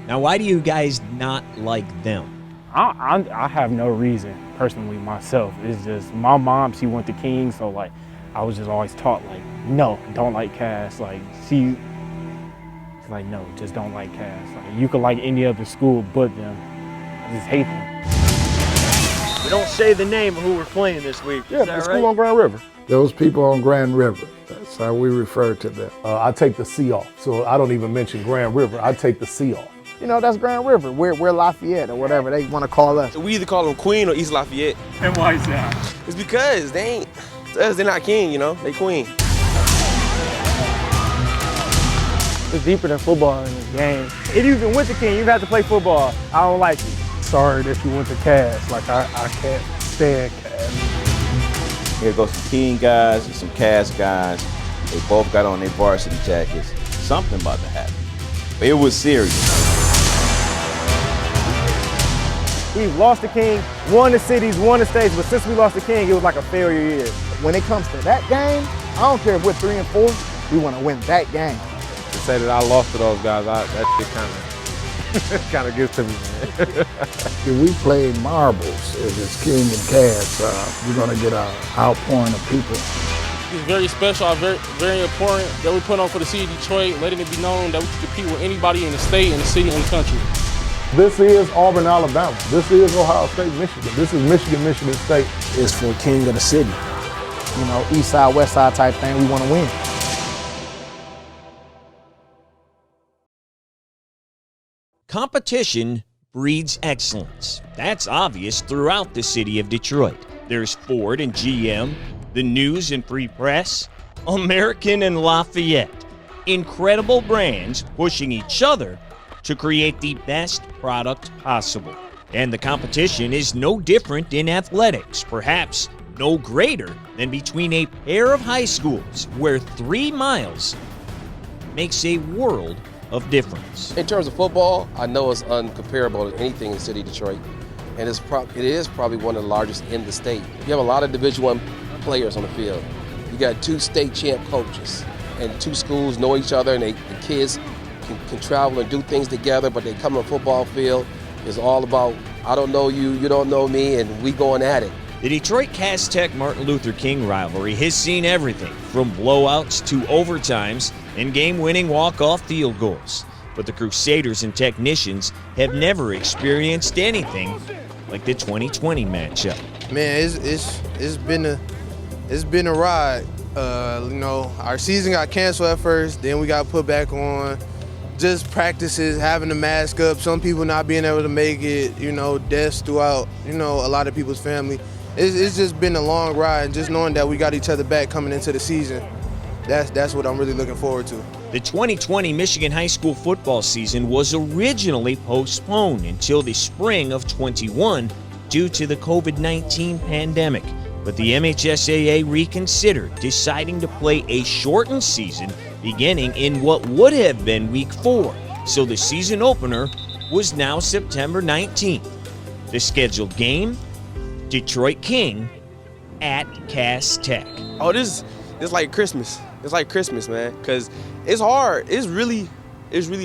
Now, why do you guys not like them? I have no reason, personally, myself. It's just my mom, she went to King, so like I was just always taught like, no, don't like Cass. Like she's like, no, just don't like Cass. Like, you could like any other school but them. I just hate them. We don't say the name of who we're playing this week. Yeah, the school on Grand River. Those people on Grand River, that's how we refer to them. I take the C off, so I don't even mention Grand River. I take the C off. You know, that's Grand River. We're Lafayette or whatever they want to call us. We either call them Queen or East Lafayette. And why is that? It's because they ain't, to us, they're not King, you know, they Queen. It's deeper than football in this game. If you even went to King, you have to play football. I don't like you. Sorry that you went to Cass. Like, I can't stand Cass. Here goes some King guys and some Cass guys. They both got on their varsity jackets. Something about to happen. But it was serious. We've lost to King, won the cities, won the states, but since we lost to King, it was like a failure year. When it comes to that game, I don't care if we're 3 and 4, we want to win that game. To say that I lost to those guys, that shit kind of gets to me, man. If we play marbles, if it's King and Cass, we're going to get an outpouring of people. It's very special, very important that we put on for the city of Detroit, letting it be known that we can compete with anybody in the state, in the city, and the country. This is Auburn, Alabama. This is Ohio State, Michigan. This is Michigan, Michigan State. It's for King of the city. You know, east side, west side type thing, we want to win. Competition breeds excellence. That's obvious throughout the city of Detroit. There's Ford and GM, the News and Free Press, American and Lafayette. Incredible brands pushing each other to create the best product possible. And the competition is no different in athletics, perhaps no greater than between a pair of high schools where 3 miles makes a world of difference. In terms of football, I know it's uncomparable to anything in the city of Detroit, and it is probably one of the largest in the state. You have a lot of Division I players on the field. You got 2 state champ coaches, and 2 schools know each other, and the kids can travel and do things together, but they come on the football field. It's all about, I don't know you, you don't know me, and we going at it. The Detroit Cass Tech Martin Luther King rivalry has seen everything from blowouts to overtimes and game-winning walk-off field goals. But the Crusaders and Technicians have never experienced anything like the 2020 matchup. Man, it's been a ride. You know, our season got canceled at first, then we got put back on. Just practices, having to mask up, some people not being able to make it, you know, deaths throughout, you know, a lot of people's family. It's just been a long ride, and just knowing that we got each other back coming into the season, that's what I'm really looking forward to. The 2020 Michigan high school football season was originally postponed until the spring of 21 due to the COVID-19 pandemic. But the MHSAA reconsidered, deciding to play a shortened season beginning in what would have been week 4. So the season opener was now September 19th. The scheduled game, Detroit King at Cass Tech. Oh, it's like Christmas. It's like Christmas, man, because it's hard. It's really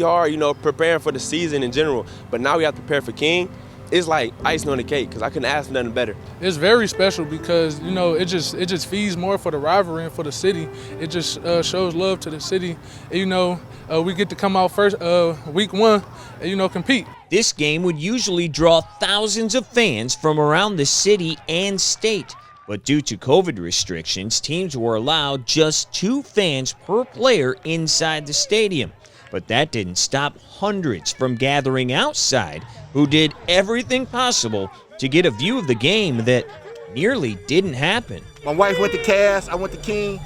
hard, you know, preparing for the season in general. But now we have to prepare for King. It's like icing on the cake, because I couldn't ask for nothing better. It's very special because, you know, it just feeds more for the rivalry and for the city. It just shows love to the city. And, you know, we get to come out first week 1 and, you know, compete. This game would usually draw thousands of fans from around the city and state. But due to COVID restrictions, teams were allowed just 2 fans per player inside the stadium. But that didn't stop hundreds from gathering outside who did everything possible to get a view of the game that nearly didn't happen. My wife went to Cass, I went to King.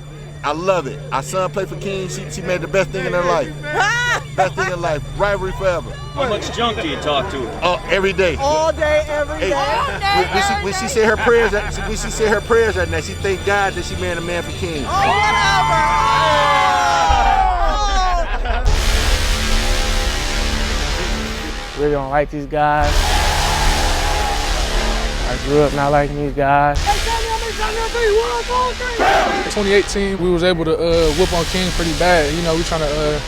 I love it. Our son played for King. She made the best thing in her life. Best thing in life. Rivalry forever. How much junk do you talk to her? Oh, every day. All day, every day. When she said her prayers, when she said her prayers that night, she thanked God that she married a man for King. Oh, whatever. Really don't like these guys. I grew up not liking these guys. Hey, 2018, we was able to whoop on King pretty bad. You know, we trying to,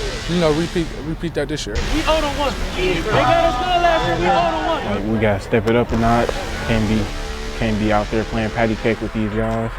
repeat that this year. We owed them one. They got us good last year. We owed them one. Like, we gotta step it up a notch. Can't be out there playing patty cake with these guys.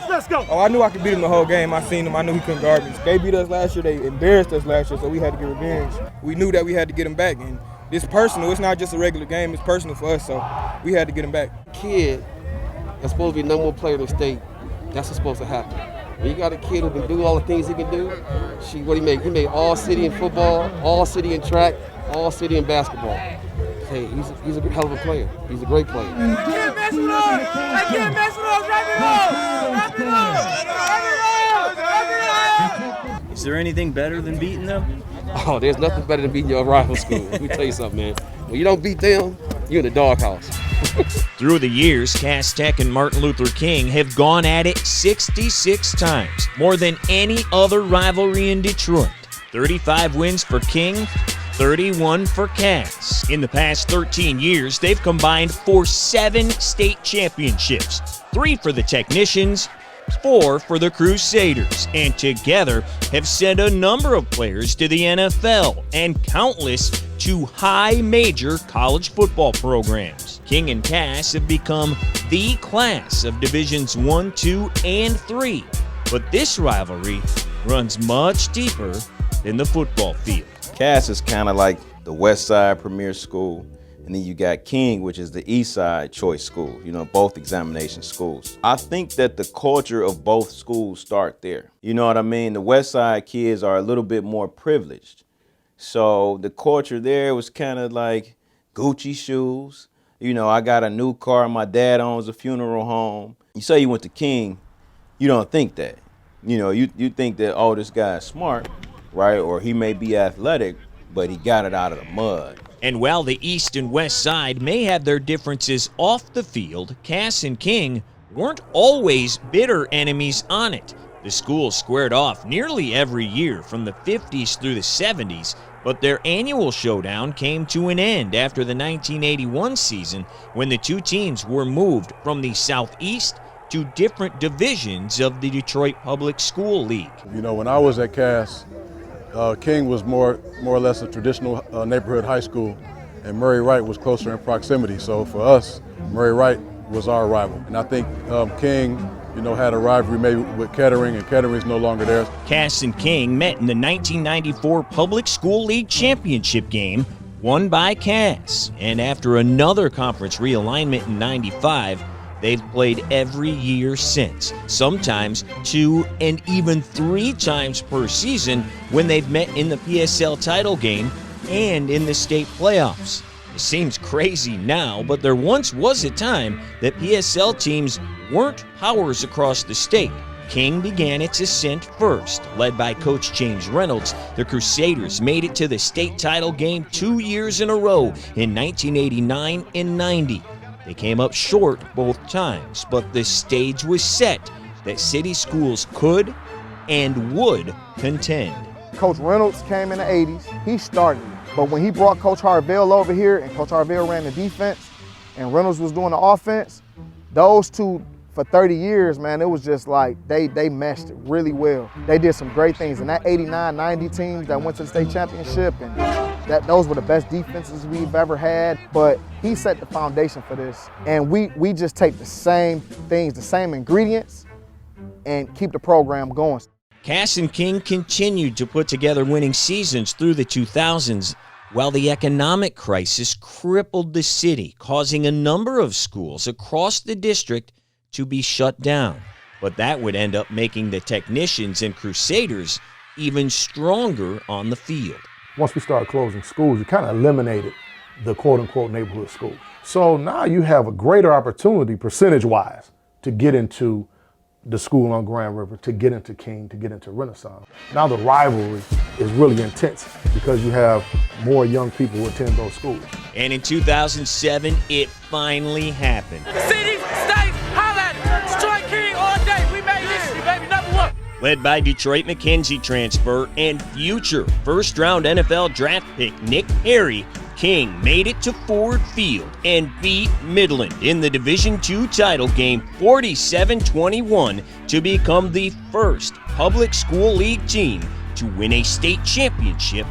Let's go. Oh, I knew I could beat him the whole game. I seen him. I knew he couldn't guard me. They beat us last year. They embarrassed us last year, so we had to get revenge. We knew that we had to get him back, and it's personal. It's not just a regular game. It's personal for us, so we had to get him back. Kid that's supposed to be the number one player in the state, that's what's supposed to happen. When you got a kid who can do all the things he can do, what he made? He made all city in football, all city in track, all city in basketball. Hey, he's a hell of a player. He's a great player. I can't mess with us. I can't mess with us. Wrap it up. Wrap it up. Wrap it up. Is there anything better than beating them? Oh, there's nothing better than beating your rival school. Let me tell you something, man. When you don't beat them, you're in the doghouse. Through the years, Cass Tech and Martin Luther King have gone at it 66 times, more than any other rivalry in Detroit. 35 wins for King, 31 for Cass. In the past 13 years, they've combined for 7 state championships, 3 for the Technicians, 4 for the Crusaders, and together have sent a number of players to the NFL and countless to high major college football programs. King and Cass have become the class of Divisions 1, 2, and 3, but this rivalry runs much deeper than the football field. Cass is kind of like the West Side Premier School, and then you got King, which is the East Side Choice School, you know, both examination schools. I think that the culture of both schools start there. You know what I mean? The West Side kids are a little bit more privileged. So the culture there was kind of like Gucci shoes. You know, I got a new car, my dad owns a funeral home. You say you went to King, you don't think that. You know, you think that, oh, this guy's smart, right? Or he may be athletic, but he got it out of the mud. And while the East and West Side may have their differences off the field, Cass and King weren't always bitter enemies on it. The schools squared off nearly every year from the 50s through the 70s, but their annual showdown came to an end after the 1981 season when the two teams were moved from the Southeast to different divisions of the Detroit Public School League. You know, when I was at Cass, King was more or less a traditional neighborhood high school, and Murray Wright was closer in proximity. So for us, Murray Wright was our rival. And I think King, you know, had a rivalry maybe with Kettering, and Kettering's no longer there. Cass and King met in the 1994 Public School League Championship game, won by Cass. And after another conference realignment in '95, they've played every year since, sometimes 2 and even 3 times per season when they've met in the PSL title game and in the state playoffs. It seems crazy now, but there once was a time that PSL teams weren't powers across the state. King began its ascent first. Led by Coach James Reynolds, the Crusaders made it to the state title game 2 years in a row in 1989 and 90. They came up short both times, but the stage was set that city schools could and would contend. Coach Reynolds came in the 80s. He started it. But when he brought Coach Harvell over here and Coach Harvell ran the defense and Reynolds was doing the offense, those two for 30 years, man, it was just like they meshed it really well. They did some great things. And that 89-90 teams that went to the state championship, and those were the best defenses we've ever had. But he set the foundation for this. And we just take the same things, the same ingredients, and keep the program going. Cass and King continued to put together winning seasons through the 2000s, while the economic crisis crippled the city, causing a number of schools across the district to be shut down. But that would end up making the Technicians and Crusaders even stronger on the field. Once we started closing schools, you kind of eliminated the quote-unquote neighborhood school. So now you have a greater opportunity, percentage-wise, to get into the school on Grand River, to get into King, to get into Renaissance. Now the rivalry is really intense because you have more young people who attend those schools. And in 2007, it finally happened. Cities, states, holla at us. Detroit King all day. We made history, baby. Number one. Led by Detroit McKenzie transfer and future first-round NFL draft pick Nick Perry, King made it to Ford Field and beat Midland in the Division II title game 47-21 to become the first public school league team to win a state championship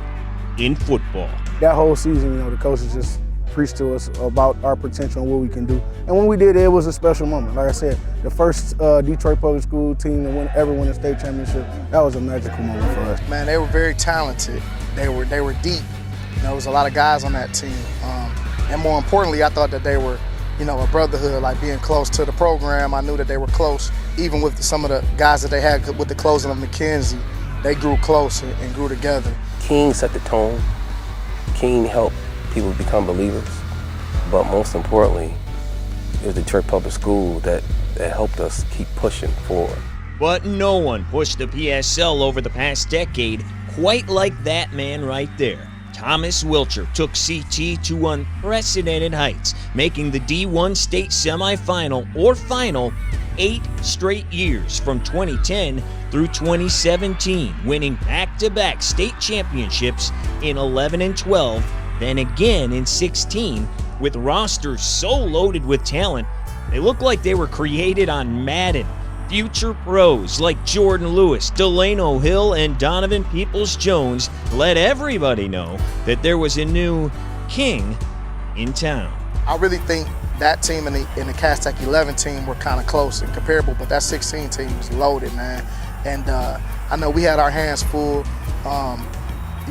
in football. That whole season, the coaches just preached to us about our potential and what we can do. And when we did it was a special moment. Like I said, the first Detroit public school team to ever win a state championship, that was a magical moment for us. Man, they were very talented. They were deep. There was a lot of guys on that team. And more importantly, I thought that they were, a brotherhood, like being close to the program. I knew that they were close, even with some of the guys that they had with the closing of McKenzie. They grew closer and grew together. King set the tone. King helped people become believers. But most importantly, it was the Detroit Public School that helped us keep pushing forward. But no one pushed the PSL over the past decade quite like that man right there. Thomas Wilcher took CT to unprecedented heights, making the D1 state semifinal or final 8 straight years from 2010 through 2017, winning back-to-back state championships in 11 and 12, then again in 16, with rosters so loaded with talent, they looked like they were created on Madden. Future pros like Jordan Lewis, Delano Hill, and Donovan Peoples-Jones let everybody know that there was a new king in town. I really think that team and the Cass Tech 11 team were kind of close and comparable, but that 16 team was loaded, man. And I know we had our hands full,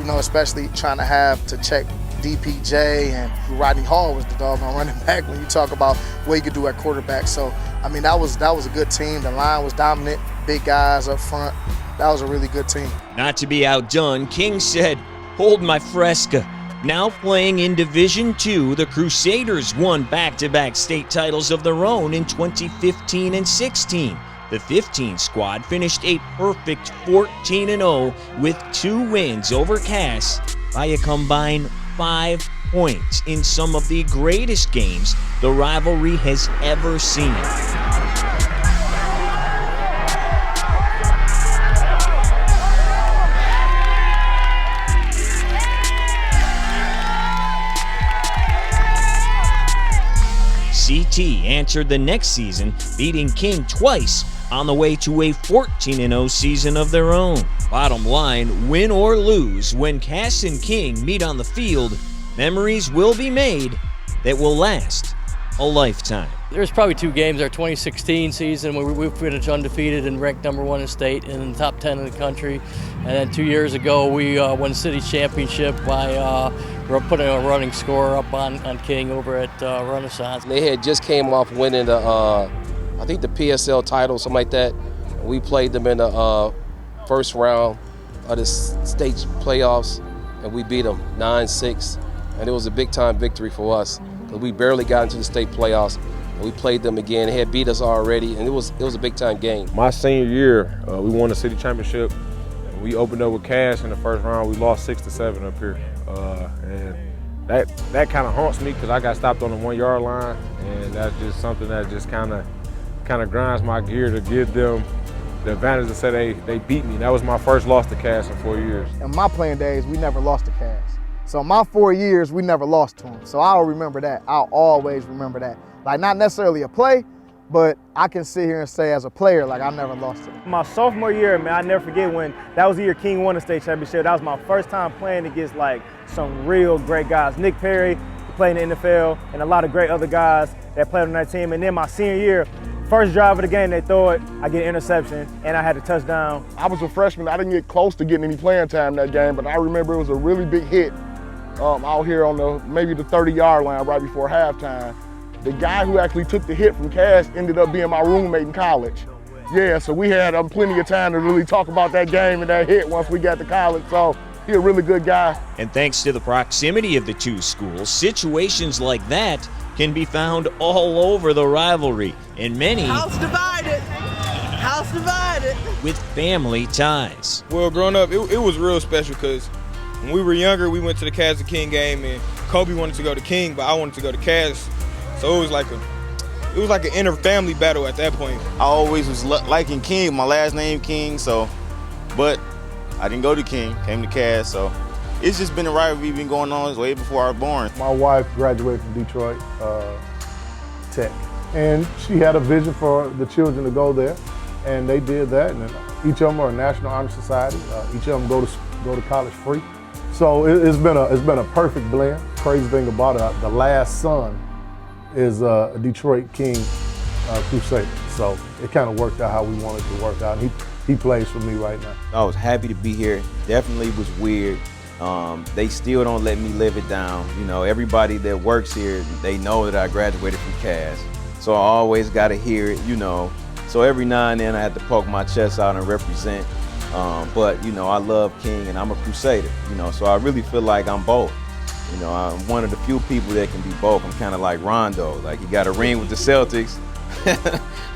especially trying to check DPJ, and Rodney Hall was the doggone running back when you talk about what he could do at quarterback. So, that was a good team. The line was dominant, big guys up front. That was a really good team. Not to be outdone, King said, "Hold my Fresca." Now playing in Division II, the Crusaders won back-to-back state titles of their own in 2015 and 16. The 15 squad finished a perfect 14-0 with 2 wins over Cass by a combined 5 points in some of the greatest games the rivalry has ever seen. CT answered the next season, beating King twice on the way to a 14-0 season of their own. Bottom line, win or lose, when Cass and King meet on the field, memories will be made that will last a lifetime. There's probably 2 games. Our 2016 season where we finished undefeated and ranked #1 in state and in the top 10 in the country. And then 2 years ago, we won the city championship by putting a running score up on King over at Renaissance. They had just came off winning the, I think the PSL title, something like that. We played them in the first round of the state playoffs, and we beat them 9-6. And it was a big-time victory for us because we barely got into the state playoffs. And we played them again. They had beat us already, and it was a big-time game. My senior year, we won the city championship. We opened up with Cash in the first round. We lost 6-7 up here, and that kind of haunts me because I got stopped on the 1-yard line, and that's just something that just kind of grinds my gear to give them the advantage to say they beat me. That was my first loss to Cass in 4 years. In my playing days, we never lost to Cass. So my 4 years, we never lost to him. So I'll remember that. I'll always remember that. Like, not necessarily a play, but I can sit here and say as a player, like, I never lost to him. My sophomore year, man, I never forget when that was the year King won the state championship. That was my first time playing against like some real great guys. Nick Perry, who played in the NFL, and a lot of great other guys that played on that team. And then my senior year, first drive of the game, they throw it, I get an interception, and I had a touchdown. I was a freshman. I didn't get close to getting any playing time that game, but I remember it was a really big hit out here on maybe the 30-yard line right before halftime. The guy who actually took the hit from Cass ended up being my roommate in college. Yeah, so we had plenty of time to really talk about that game and that hit once we got to college, so he's a really good guy. And thanks to the proximity of the two schools, situations like that can be found all over the rivalry, and many House divided. House divided. with family ties. Well, growing up, it was real special because when we were younger, we went to the Cass and King game, and Kobe wanted to go to King, but I wanted to go to Cass. So it was like an inter-family battle at that point. I always was liking King, my last name King, but I didn't go to King, came to Cass, so it's just been a rivalry been going on way before I was born. My wife graduated from Detroit Tech, and she had a vision for the children to go there, and they did that, and each of them are a National Honor Society. Each of them go to college free. So it's been a perfect blend. Crazy thing about it, the last son is a Detroit King Crusader. So it kind of worked out how we wanted it to work out. And he plays for me right now. I was happy to be here. Definitely was weird. They still don't let me live it down. You know, everybody that works here, they know that I graduated from Cass. So I always got to hear it, you know. So every now and then I have to poke my chest out and represent. But, you know, I love King and I'm a Crusader, you know, so I really feel like I'm both. You know, I'm one of the few people that can be both. I'm kind of like Rondo, like he got a ring with the Celtics.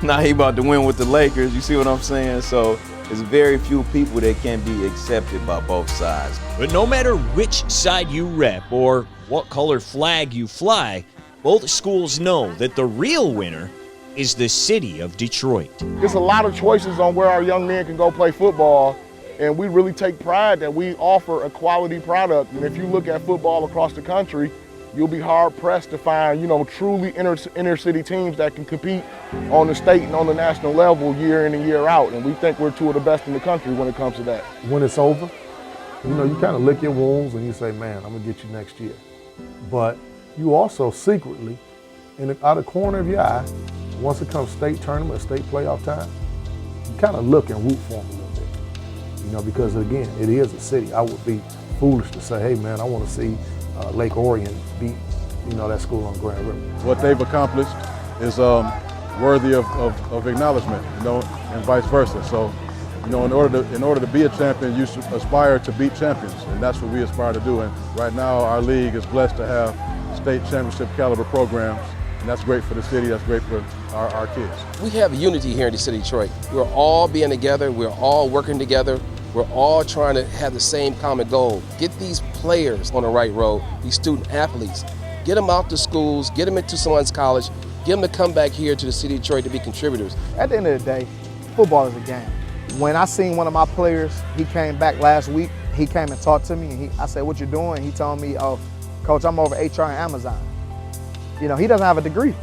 Now he about to win with the Lakers, you see what I'm saying? So there's very few people that can be accepted by both sides. But no matter which side you rep or what color flag you fly, both schools know that the real winner is the city of Detroit. There's a lot of choices on where our young men can go play football, and we really take pride that we offer a quality product. And if you look at football across the country, you'll be hard-pressed to find, you know, truly inner-city teams that can compete on the state and on the national level year in and year out. And we think we're two of the best in the country when it comes to that. When it's over, you know, you kind of lick your wounds and you say, man, I'm gonna get you next year. But you also secretly, out of the corner of your eye, once it comes state tournament, state playoff time, you kind of look and root for them a little bit. You know, because again, it is a city. I would be foolish to say, hey man, I want to see Lake Orion beat, you know, that school on Grand River. What they've accomplished is worthy of acknowledgement, you know, and vice versa. So, you know, in order to be a champion, you should aspire to beat champions, and that's what we aspire to do. And right now, our league is blessed to have state championship caliber programs, and that's great for the city, that's great for our kids. We have unity here in the city of Detroit. We're all being together, we're all working together, we're all trying to have the same common goal. Get these players on the right road, these student athletes. Get them out to schools, get them into someone's college, get them to come back here to the city of Detroit to be contributors. At the end of the day, football is a game. When I seen one of my players, he came back last week, he came and talked to me, and I said, what you doing? He told me, oh, Coach, I'm over HR and Amazon. You know, he doesn't have a degree,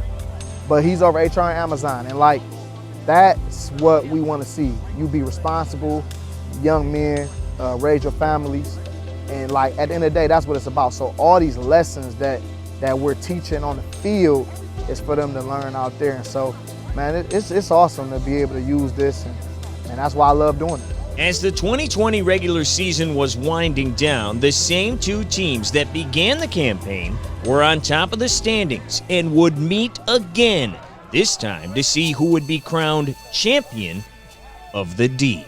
but he's over HR and Amazon. And like, that's what we want to see. You be responsible, young men, raise your families. And like, at the end of the day, that's what it's about. So all these lessons that we're teaching on the field is for them to learn out there. And so, man, it's awesome to be able to use this, and that's why I love doing it. As the 2020 regular season was winding down, the same two teams that began the campaign were on top of the standings and would meet again, this time to see who would be crowned champion of the D.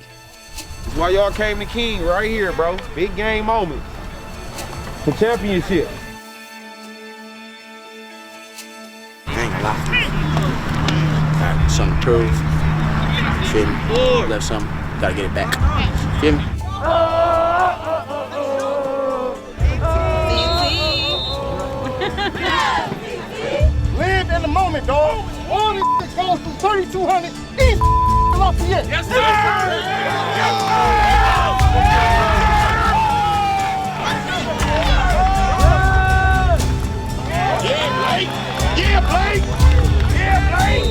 That's why y'all came to King right here, bro. Big game moment. For championship. I ain't gonna lie. Got something to prove. Feel me? Left something. Gotta get it back. Feel me? Live in the moment, dog. All this shit goes through 3,200. These Lafayette. Yes, sir. Yeah, Blake. Yeah, Blake. Yeah, Blake.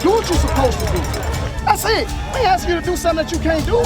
Do what you're supposed to do. That's it. We ain't asking you to do something that you can't do.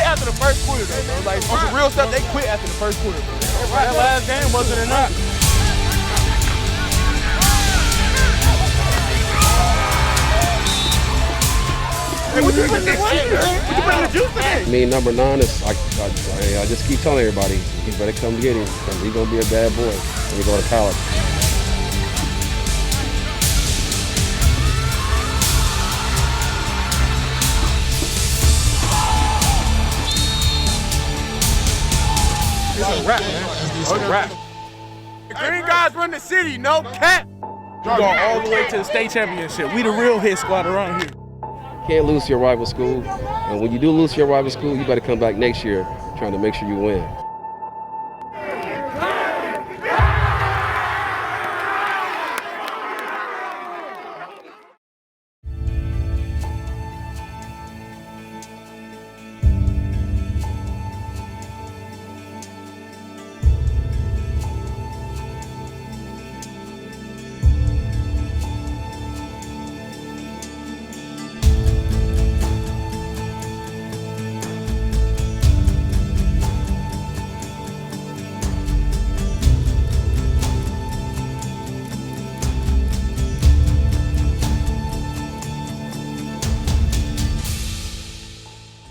After the first quarter, though. Like, on some real stuff, they quit after the first quarter. That last game wasn't enough. Hey, what you putting the juice today? I mean, number 9 is, I just keep telling everybody, you better come get him because he's going to be a bad boy when he go to college. It's a wrap, man. It's a wrap. The green guys run the city, no cap. We're going all the way to the state championship. We the real hit squad around here. Can't lose to your rival school, and when you do lose to your rival school, you better come back next year trying to make sure you win.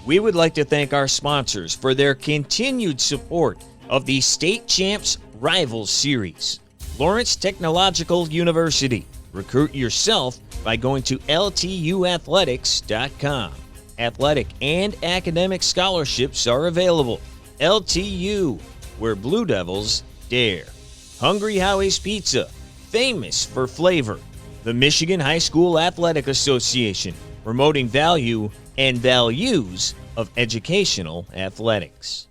We would like to thank our sponsors for their continued support of the State Champs Rivals Series. Lawrence Technological University. Recruit yourself by going to ltuathletics.com. Athletic and academic scholarships are available. LTU, where Blue Devils dare. Hungry Howie's Pizza, famous for flavor. The Michigan High School Athletic Association, promoting value and values of educational athletics.